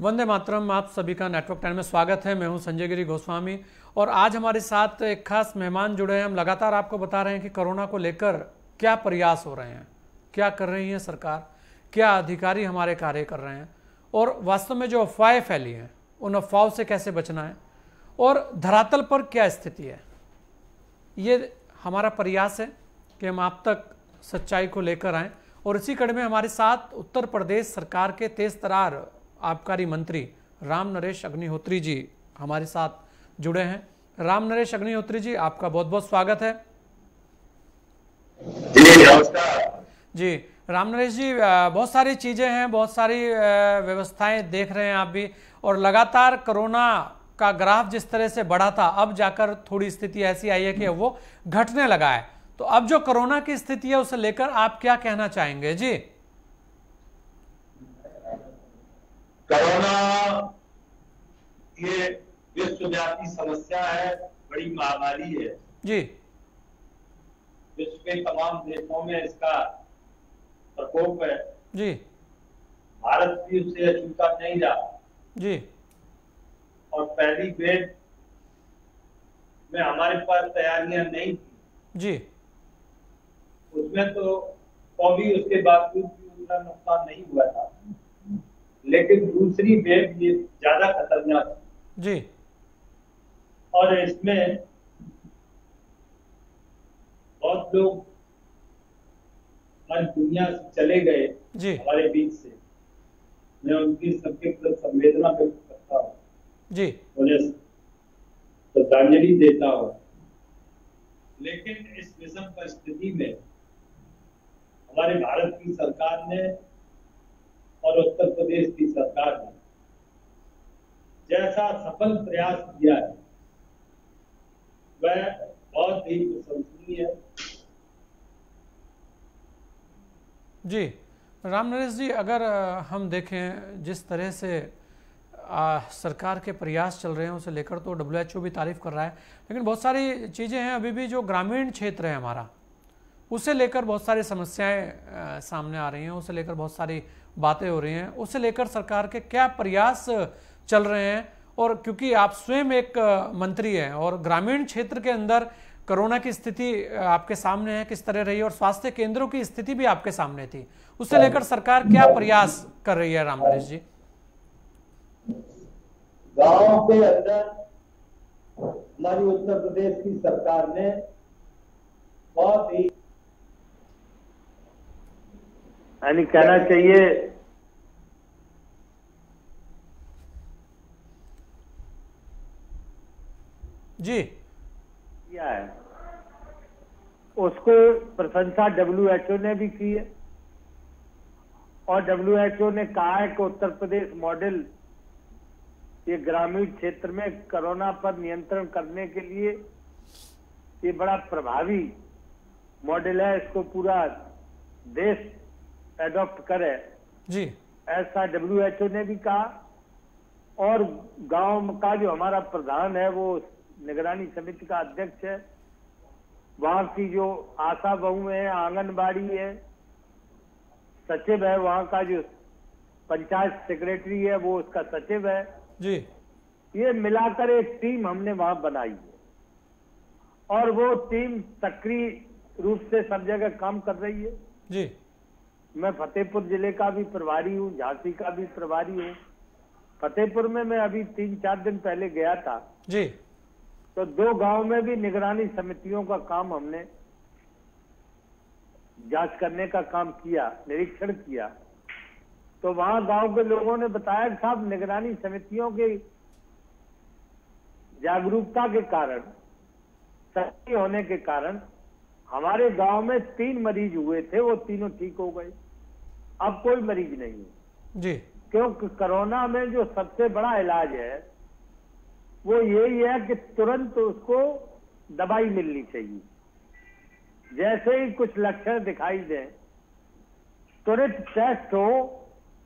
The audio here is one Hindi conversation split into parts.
वंदे मातरम। आप सभी का नेटवर्क 10 में स्वागत है। मैं हूं संजय गिरी गोस्वामी और आज हमारे साथ एक खास मेहमान जुड़े हैं। हम लगातार आपको बता रहे हैं कि कोरोना को लेकर क्या प्रयास हो रहे हैं, क्या कर रही है सरकार, क्या अधिकारी हमारे कार्य कर रहे हैं और वास्तव में जो अफवाहें फैली हैं उन अफवाहों से कैसे बचना है और धरातल पर क्या स्थिति है। ये हमारा प्रयास है कि हम आप तक सच्चाई को लेकर आएँ। और इसी कड़ी में हमारे साथ उत्तर प्रदेश सरकार के तेज तरार आबकारी मंत्री राम नरेश अग्निहोत्री जी हमारे साथ जुड़े हैं। राम नरेश अग्निहोत्री जी, आपका बहुत बहुत स्वागत है। जी नमस्कार। जी राम नरेश जी, बहुत सारी चीजें हैं, बहुत सारी व्यवस्थाएं देख रहे हैं आप भी, और लगातार कोरोना का ग्राफ जिस तरह से बढ़ा था अब जाकर थोड़ी स्थिति ऐसी आई है कि वो घटने लगा है। तो अब जो कोरोना की स्थिति है उसे लेकर आप क्या कहना चाहेंगे? जी कोरोना ये विश्वव्यापी समस्या है, बड़ी महामारी है जी। विश्व के तमाम देशों में इसका प्रकोप है जी भारत भी उससे अछूता नहीं रहा जी। और पहली वेव में हमारे पास तैयारियां नहीं थी जी उसमें तो भी उसके बावजूद भी उतना नुकसान नहीं हुआ था, लेकिन दूसरी वेव ये ज्यादा खतरनाक है जी। और इसमें बहुत लोग आज दुनिया से चले गए जी हमारे बीच से। मैं उनकी सबके प्रति संवेदना व्यक्त करता हूँ जी। उन्हें श्रद्धांजलि देता हूँ। लेकिन इस विषम परिस्थिति में हमारे भारत की सरकार ने और उत्तर प्रदेश की सरकार ने जैसा सफल प्रयास किया है वह बहुत ही प्रशंसनीय है। जी राम नरेश जी, अगर हम देखें जिस तरह से सरकार के प्रयास चल रहे हैं उसे लेकर तो WHO भी तारीफ कर रहा है, लेकिन बहुत सारी चीज़ें हैं अभी भी जो ग्रामीण क्षेत्र है हमारा, उसे लेकर बहुत सारी समस्याएं सामने आ रही हैं, उसे लेकर बहुत सारी बातें हो रही हैं, उसे लेकर सरकार के क्या प्रयास चल रहे हैं। और क्योंकि आप स्वयं एक मंत्री हैं और ग्रामीण क्षेत्र के अंदर कोरोना की स्थिति आपके सामने है किस तरह रही और स्वास्थ्य केंद्रों की स्थिति भी आपके सामने थी, उसे लेकर सरकार क्या प्रयास कर रही है? राम नरेश जी, गांव के अंदर हमारी उत्तर प्रदेश की सरकार ने बहुत ही यानी कहना चाहिए जी किया है, उसको प्रशंसा WHO ने भी की है और WHO ने कहा है कि उत्तर प्रदेश मॉडल ये ग्रामीण क्षेत्र में कोरोना पर नियंत्रण करने के लिए ये बड़ा प्रभावी मॉडल है, इसको पूरा देश एडॉप्ट करे जी। ऐसा WHO ने भी कहा। और गांव का जो हमारा प्रधान है वो निगरानी समिति का अध्यक्ष है, वहां की जो आशा बहू है, आंगनबाड़ी है, सचिव है, वहां का जो पंचायत सेक्रेटरी है वो उसका सचिव है जी। ये मिलाकर एक टीम हमने वहां बनाई है और वो टीम सक्रिय रूप से सब जगह काम कर रही है। जी मैं फतेहपुर जिले का भी प्रभारी हूँ, झांसी का भी प्रभारी हूँ। फतेहपुर में मैं अभी 3-4 दिन पहले गया था जी। तो 2 गांव में भी निगरानी समितियों का काम हमने जांच करने का काम किया, निरीक्षण किया। तो वहां गांव के लोगों ने बताया कि साहब निगरानी समितियों के जागरूकता के कारण, सक्रिय होने के कारण हमारे गांव में 3 मरीज हुए थे, वो तीनों ठीक हो गए, अब कोई मरीज नहीं है जी। क्योंकि कोरोना में जो सबसे बड़ा इलाज है वो यही है कि तुरंत उसको दवाई मिलनी चाहिए। जैसे ही कुछ लक्षण दिखाई दें तुरंत टेस्ट हो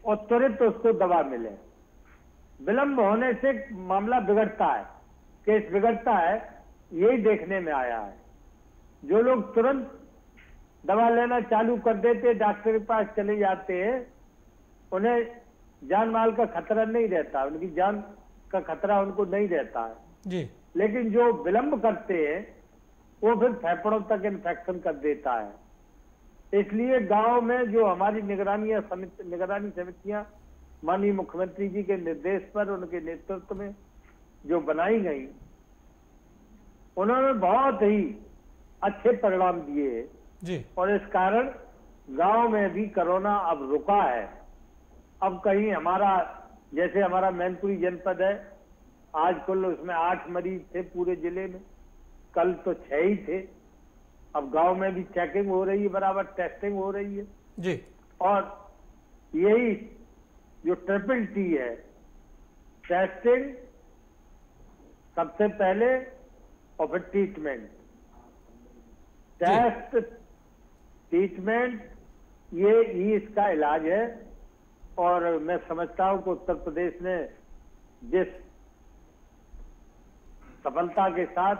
और तुरंत उसको दवा मिले। विलंब होने से मामला बिगड़ता है, केस बिगड़ता है, यही देखने में आया है। जो लोग तुरंत दवा लेना चालू कर देते, डॉक्टर के पास चले जाते हैं, उन्हें जान माल का खतरा नहीं रहता, उनकी जान का खतरा उनको नहीं रहता है जी। लेकिन जो विलंब करते हैं वो फिर फेफड़ों तक इन्फेक्शन कर देता है। इसलिए गांव में जो हमारी निगरानी समितियां माननीय मुख्यमंत्री जी के निर्देश पर उनके नेतृत्व में जो बनाई गई, उन्होंने बहुत ही अच्छे परिणाम दिए जी। और इस कारण गांव में भी कोरोना अब रुका है। अब कहीं हमारा, जैसे हमारा मैनपुरी जनपद है, आज कुल उसमें 8 मरीज थे पूरे जिले में, कल तो 6 ही थे। अब गांव में भी चेकिंग हो रही है, बराबर टेस्टिंग हो रही है जी। और यही जो ट्रिपल टी है, टेस्टिंग सबसे पहले और फिर ट्रीटमेंट, टेस्ट ट्रीटमेंट, ये ही इसका इलाज है। और मैं समझता हूं कि उत्तर प्रदेश ने जिस सफलता के साथ,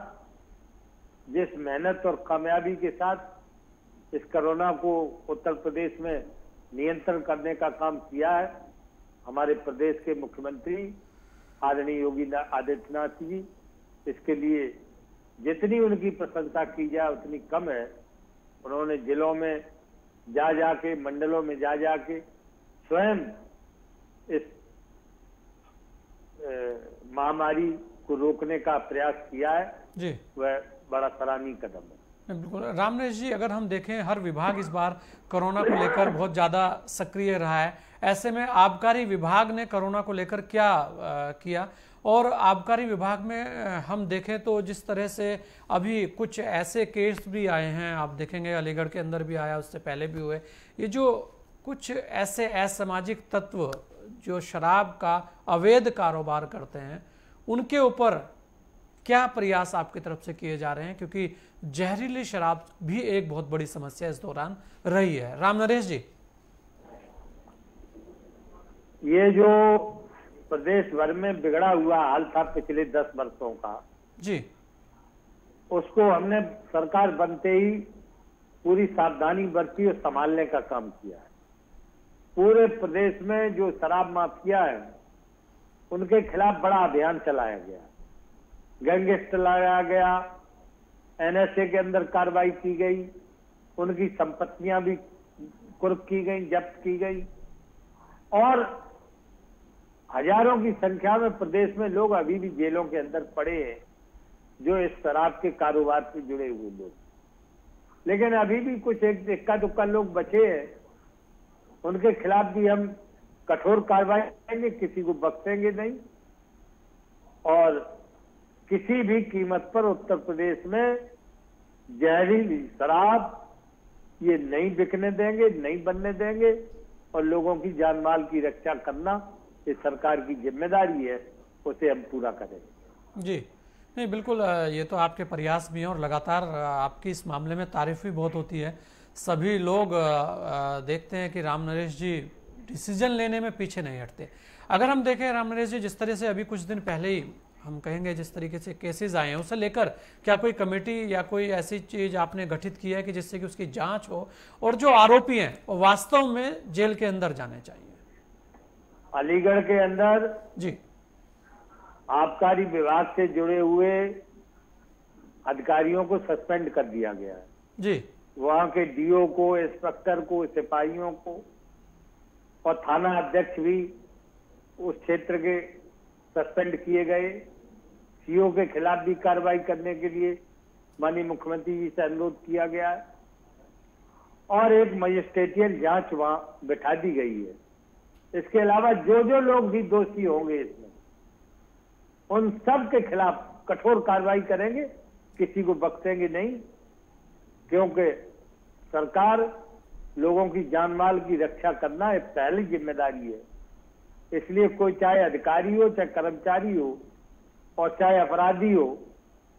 जिस मेहनत और कामयाबी के साथ इस कोरोना को उत्तर प्रदेश में नियंत्रण करने का काम किया है, हमारे प्रदेश के मुख्यमंत्री आदरणीय योगी आदित्यनाथ जी, इसके लिए जितनी उनकी प्रशंसा की जाए उतनी कम है। उन्होंने जिलों में जा जाके, मंडलों में जा जाके स्वयं इस महामारी को रोकने का प्रयास किया है जी। वह बड़ा सराहनीय कदम है। बिल्कुल रामनरेश जी, अगर हम देखें हर विभाग इस बार कोरोना को लेकर बहुत ज़्यादा सक्रिय रहा है, ऐसे में आबकारी विभाग ने कोरोना को लेकर क्या किया? और आबकारी विभाग में हम देखें तो जिस तरह से अभी कुछ ऐसे केस भी आए हैं, आप देखेंगे अलीगढ़ के अंदर भी आया, उससे पहले भी हुए, ये जो कुछ ऐसे असामाजिक तत्व जो शराब का अवैध कारोबार करते हैं, उनके ऊपर क्या प्रयास आपकी तरफ से किए जा रहे हैं? क्योंकि जहरीली शराब भी एक बहुत बड़ी समस्या इस दौरान रही है। रामनरेश जी, ये जो प्रदेश भर में बिगड़ा हुआ हाल था पिछले 10 वर्षों का जी, उसको हमने सरकार बनते ही पूरी सावधानी बरती और संभालने का काम किया है। पूरे प्रदेश में जो शराब माफिया है उनके खिलाफ बड़ा अभियान चलाया गया, गैंगस्टर लगाया गया, एनएसए के अंदर कार्रवाई की गई, उनकी संपत्तियां भी कुर्क की गई, जब्त की गई और हजारों की संख्या में प्रदेश में लोग अभी भी जेलों के अंदर पड़े हैं जो इस शराब के कारोबार से जुड़े हुए लोग। लेकिन अभी भी कुछ एक इक्का दुक्का लोग बचे हैं, उनके खिलाफ भी हम कठोर कार्रवाई करेंगे, किसी को बख्शेंगे नहीं और किसी भी कीमत पर उत्तर प्रदेश में जहरीली शराब ये नहीं बिकने देंगे, नहीं बनने देंगे और लोगों की जान माल की रक्षा करना ये सरकार की जिम्मेदारी है, उसे हम पूरा करेंगे। जी नहीं, बिल्कुल ये तो आपके प्रयास भी हैं और लगातार आपकी इस मामले में तारीफ भी बहुत होती है। सभी लोग देखते हैं कि रामनरेश जी डिसीजन लेने में पीछे नहीं हटते। अगर हम देखें रामनरेश जी, जिस तरह से अभी कुछ दिन पहले ही हम कहेंगे जिस तरीके से केसेस आए हैं, उसे लेकर क्या कोई कमेटी या कोई ऐसी चीज आपने गठित की है कि जिससे कि उसकी जांच हो और जो आरोपी हैं वो वास्तव में जेल के अंदर जाने चाहिए? अलीगढ़ के अंदर जी, आबकारी विभाग से जुड़े हुए अधिकारियों को सस्पेंड कर दिया गया है जी। वहां के डीओ को, इंस्पेक्टर को, सिपाहियों को और थाना अध्यक्ष भी उस क्षेत्र के सस्पेंड किए गए। सीओ के खिलाफ भी कार्रवाई करने के लिए माननीय मुख्यमंत्री जी से अनुरोध किया गया है और एक मजिस्ट्रेटियल जांच वहां बैठा दी गई है। इसके अलावा जो जो लोग भी दोषी होंगे इसमें, उन सब के खिलाफ कठोर कार्रवाई करेंगे, किसी को बख्शेंगे नहीं, क्योंकि सरकार लोगों की जान माल की रक्षा करना एक पहली जिम्मेदारी है। इसलिए कोई चाहे अधिकारी हो, चाहे कर्मचारी हो और चाहे अपराधी हो,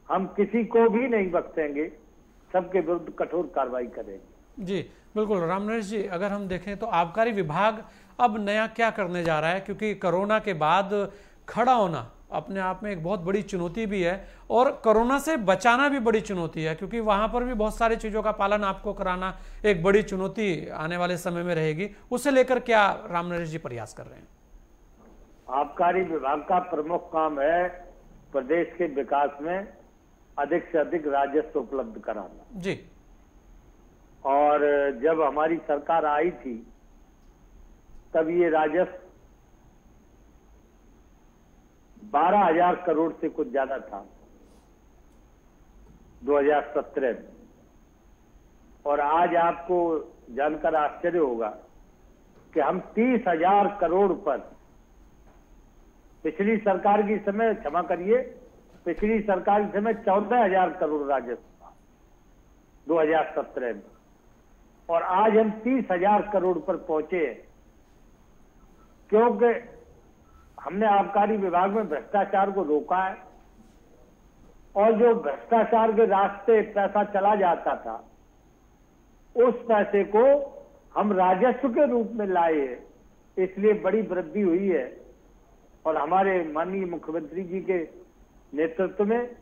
हम किसी को भी नहीं बख्शेंगे, सबके विरुद्ध कठोर कार्रवाई करेंगे। जी बिल्कुल रामनरेश जी, अगर हम देखें तो आबकारी विभाग अब नया क्या करने जा रहा है? क्योंकि कोरोना के बाद खड़ा होना अपने आप में एक बहुत बड़ी चुनौती भी है और कोरोना से बचाना भी बड़ी चुनौती है, क्योंकि वहां पर भी बहुत सारी चीजों का पालन आपको कराना एक बड़ी चुनौती आने वाले समय में रहेगी। उसे लेकर क्या रामनरेश जी प्रयास कर रहे हैं? आबकारी विभाग का प्रमुख काम है प्रदेश के विकास में अधिक से अधिक राजस्व उपलब्ध कराना जी। और जब हमारी सरकार आई थी तब ये राजस्व 12,000 करोड़ से कुछ ज्यादा था 2017 में। और आज आपको जानकर आश्चर्य होगा कि हम 30,000 करोड़ पर पिछली सरकार की समय, क्षमा करिए, पिछली सरकार के समय 14,000 करोड़ राजस्व था 2017 में, और आज हम 30,000 करोड़ पर पहुंचे हैं, क्योंकि हमने आबकारी विभाग में भ्रष्टाचार को रोका है। और जो भ्रष्टाचार के रास्ते पैसा चला जाता था उस पैसे को हम राजस्व के रूप में लाए हैं, इसलिए बड़ी वृद्धि हुई है। और हमारे माननीय मुख्यमंत्री जी के नेतृत्व में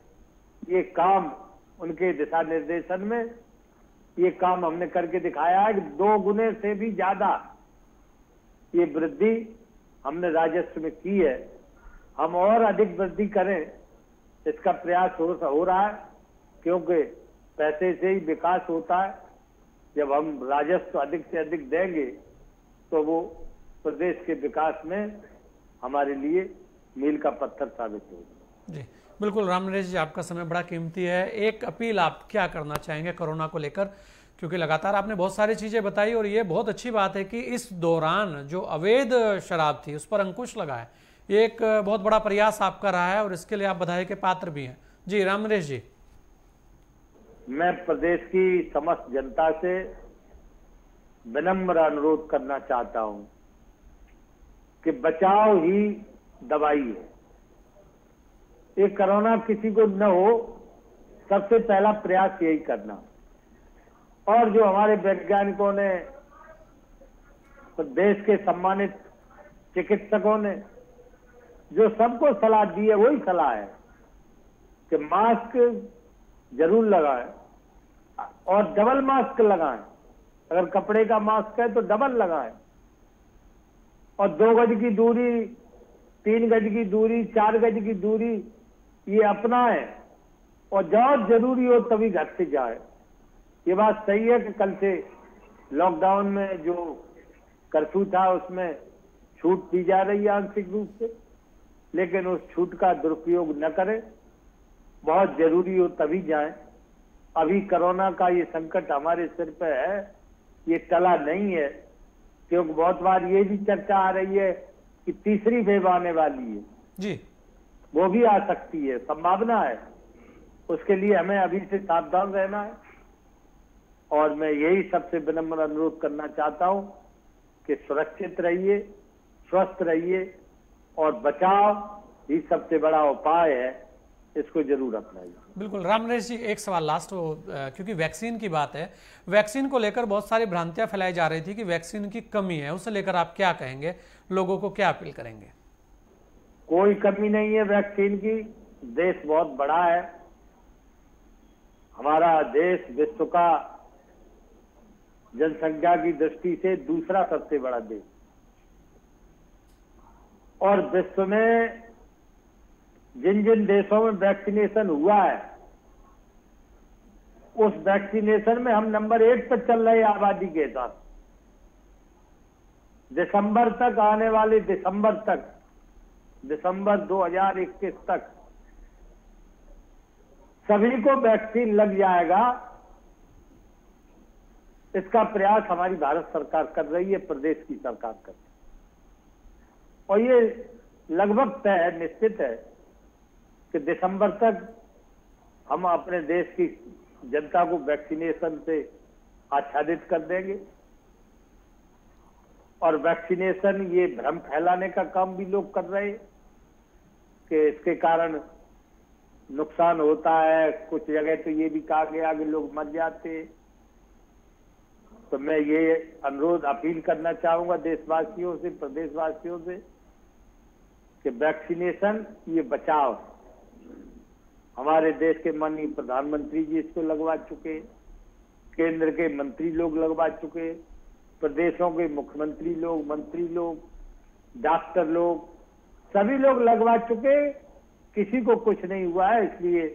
ये काम, उनके दिशा निर्देशन में ये काम हमने करके दिखाया है कि 2 गुने से भी ज्यादा ये वृद्धि हमने राजस्व में की है। हम और अधिक वृद्धि करें इसका प्रयास हो रहा है, क्योंकि पैसे से ही विकास होता है। जब हम राजस्व अधिक से अधिक देंगे तो वो प्रदेश के विकास में हमारे लिए मील का पत्थर साबित होगा। जी बिल्कुल। राम नरेश जी, आपका समय बड़ा कीमती है। एक अपील आप क्या करना चाहेंगे कोरोना को लेकर, क्योंकि लगातार आपने बहुत सारी चीजें बताई और ये बहुत अच्छी बात है कि इस दौरान जो अवैध शराब थी उस पर अंकुश लगा है। ये एक बहुत बड़ा प्रयास आपका रहा है और इसके लिए आप बधाई के पात्र भी हैं। जी राम नरेश जी। मैं प्रदेश की समस्त जनता से विनम्र अनुरोध करना चाहता हूं कि बचाव ही दवाई है। ये कोरोना किसी को न हो, सबसे पहला प्रयास यही करना। और जो हमारे वैज्ञानिकों ने, देश के सम्मानित चिकित्सकों ने जो सबको सलाह दी है वही सलाह है कि मास्क जरूर लगाएं और डबल मास्क लगाएं। अगर कपड़े का मास्क है तो डबल लगाएं, और 2 गज की दूरी, 3 गज की दूरी, 4 गज की दूरी ये अपनाएं, और जब जरूरी हो तभी घर से जाए। ये बात सही है कि कल से लॉकडाउन में जो कर्फ्यू था उसमें छूट दी जा रही है आंशिक रूप से, लेकिन उस छूट का दुरुपयोग न करें, बहुत जरूरी हो तभी जाएं। अभी कोरोना का ये संकट हमारे सिर पे है, ये टला नहीं है, क्योंकि बहुत बार ये भी चर्चा आ रही है कि तीसरी वेव आने वाली है जी, वो भी आ सकती है, संभावना है। उसके लिए हमें अभी से सावधान रहना है। और मैं यही सबसे विनम्र अनुरोध करना चाहता हूं कि सुरक्षित रहिए, स्वस्थ रहिए, और बचाव ही सबसे बड़ा उपाय है, इसको जरूर अपनाइए। बिल्कुल। राम नरेश जी, एक सवाल लास्ट हो, क्योंकि वैक्सीन की बात है, वैक्सीन को लेकर बहुत सारी भ्रांतियां फैलाई जा रही थी कि वैक्सीन की कमी है, उसे लेकर आप क्या कहेंगे, लोगों को क्या अपील करेंगे? कोई कमी नहीं है वैक्सीन की। देश बहुत बड़ा है, हमारा देश विश्व का जनसंख्या की दृष्टि से दूसरा सबसे बड़ा देश, और विश्व में जिन जिन देशों में वैक्सीनेशन हुआ है उस वैक्सीनेशन में हम नंबर 1 पर चल रहे आबादी के साथ। दिसंबर तक, आने वाले दिसंबर तक, दिसंबर 2021 तक सभी को वैक्सीन लग जाएगा, इसका प्रयास हमारी भारत सरकार कर रही है, प्रदेश की सरकार कर रही है। और ये लगभग तय है, निश्चित है कि दिसंबर तक हम अपने देश की जनता को वैक्सीनेशन से आच्छादित कर देंगे। और वैक्सीनेशन, ये भ्रम फैलाने का काम भी लोग कर रहे हैं कि इसके कारण नुकसान होता है। कुछ जगह तो ये भी कहा गया कि लोग मर जाते हैं। तो मैं ये अनुरोध, अपील करना चाहूंगा देशवासियों से, प्रदेशवासियों से, कि वैक्सीनेशन ये बचाव। हमारे देश के माननीय प्रधानमंत्री जी इसको लगवा चुके, केंद्र के मंत्री लोग लगवा चुके, प्रदेशों के मुख्यमंत्री लोग, मंत्री लोग, डॉक्टर लोग, सभी लोग लगवा चुके, किसी को कुछ नहीं हुआ है, इसलिए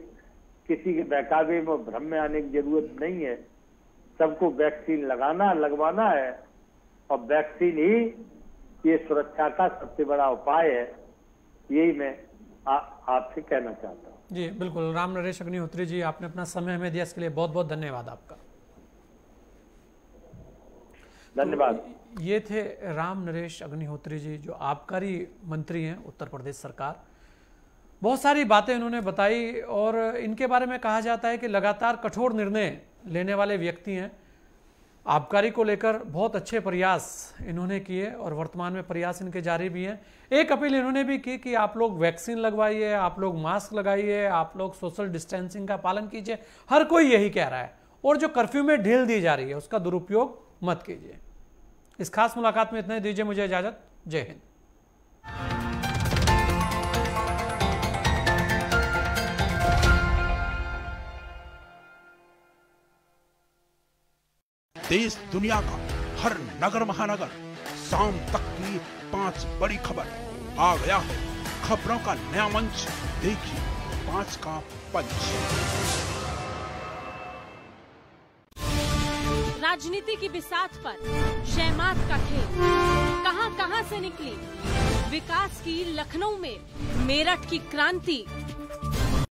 किसी के बहकावे में भ्रम में आने की जरूरत नहीं है। सबको वैक्सीन लगवाना है, और वैक्सीन ही ये सुरक्षा का सबसे बड़ा उपाय है। यही मैं आपसे कहना चाहता हूँ। जी बिल्कुल। राम नरेश अग्निहोत्री जी, आपने अपना समय हमें दिया, इसके लिए बहुत बहुत धन्यवाद आपका। धन्यवाद। तो ये थे राम नरेश अग्निहोत्री जी, जो आबकारी मंत्री हैं उत्तर प्रदेश सरकार। बहुत सारी बातें इन्होंने बताई, और इनके बारे में कहा जाता है कि लगातार कठोर निर्णय लेने वाले व्यक्ति हैं। आबकारी को लेकर बहुत अच्छे प्रयास इन्होंने किए, और वर्तमान में प्रयास इनके जारी भी हैं। एक अपील इन्होंने भी की कि आप लोग वैक्सीन लगवाइए, आप लोग मास्क लगाइए, आप लोग सोशल डिस्टेंसिंग का पालन कीजिए। हर कोई यही कह रहा है, और जो कर्फ्यू में ढील दी जा रही है उसका दुरुपयोग मत कीजिए। इस खास मुलाकात में इतना ही। दीजिए मुझे इजाजत। जय हिंद। देश दुनिया का हर नगर महानगर, शाम तक की 5 बड़ी खबर। आ गया है खबरों का नया मंच, देखिए 5 का पंच। राजनीति की बिसात पर शहमात का खेल कहां-कहां से निकली। विकास की लखनऊ में मेरठ की क्रांति